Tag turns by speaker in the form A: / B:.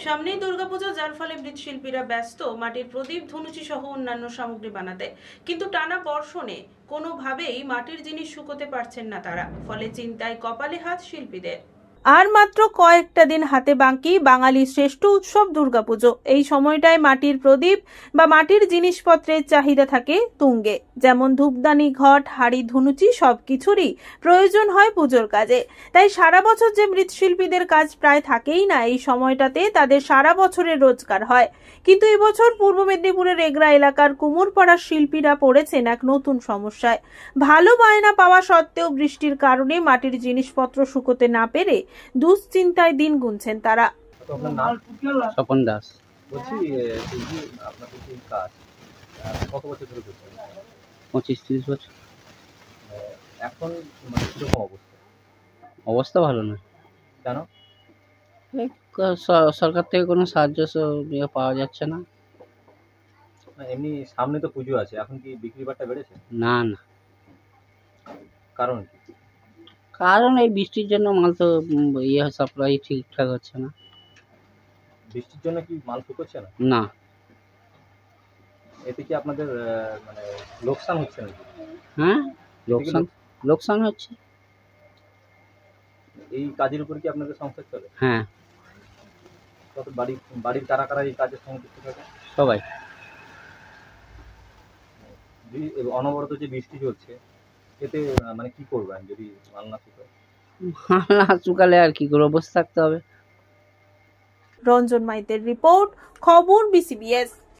A: সামনেই দুর্গাপূজা, যার ফলে মৃৎশিল্পীরা ব্যস্ত মাটির প্রদীপ, ধনুচি সহ অন্যান্য সামগ্রী বানাতে। কিন্তু টানা বর্ষণে কোনোভাবেই মাটির জিনিস শুকোতে পারছেন না তারা, ফলে চিন্তায় কপালে হাত শিল্পীদের। আর মাত্র কয়েকটা দিন হাতে বাকি বাঙালির শ্রেষ্ঠ উৎসব দুর্গাপুজো। এই সময়টায় মাটির প্রদীপ বা মাটির জিনিসপত্রের চাহিদা থাকে তুঙ্গে। যেমন ধূপদানি, ঘট, হাড়ি, ধুনুচি সবকিছুরই প্রয়োজন হয় পুজোর কাজে। তাই সারা বছর যে মৃৎশিল্পীদের কাজ প্রায় থাকেই না, এই সময়টাতে তাদের সারা বছরের রোজগার হয়। কিন্তু এবছর পূর্ব মেদিনীপুরের এগরা এলাকার কুমোরপাড়ার শিল্পীরা পড়েছেন এক নতুন সমস্যায়। ভালো বায়না পাওয়া সত্ত্বেও বৃষ্টির কারণে মাটির জিনিসপত্র শুকোতে না পেরে দুশ্চিন্তায় দিন গুনছেন তারা।
B: স্বপন দাস।
C: বলছি, এই যে আপনাদের যে কাজ কত বছর ধরে করছেন?
B: 25-30 বছর।
C: এখন মানে কিরকম অবস্থা?
B: অবস্থা ভালো নয়।
C: কেন?
B: এই সরকার থেকে কোনো সাহায্য পাওয়া যাচ্ছে না।
C: এমনি সামনে তো পুজো আছে, এখন কি বিক্রি বাট্টা বেড়েছে?
B: না না,
C: কারণ কি?
B: কারণ এই বৃষ্টির জন্য মাল তো সাপ্লাই ঠিকঠাক হচ্ছে না।
C: বৃষ্টির জন্য কি মাল শুকোচ্ছে না?
B: না।
C: এতে কি আপনাদের মানে লোকসান হচ্ছে নাকি?
B: হ্যাঁ, লোকসান হচ্ছে।
C: এই কাজের উপর কি আপনাদের সংসার চলে?
B: হ্যাঁ।
C: কত বাড়ির কারা কারা এই কাজের সঙ্গে যুক্ত থাকে?
B: সবাই।
C: অনবরত যে বৃষ্টি চলছে, এতে মানে কি করবেন যদি মাল না শুকায়?
B: মাল না শুকালে আর কি করবো, বসে থাকতে হবে।
A: রঞ্জন মাইতের রিপোর্ট, খবর বিসিবিএস।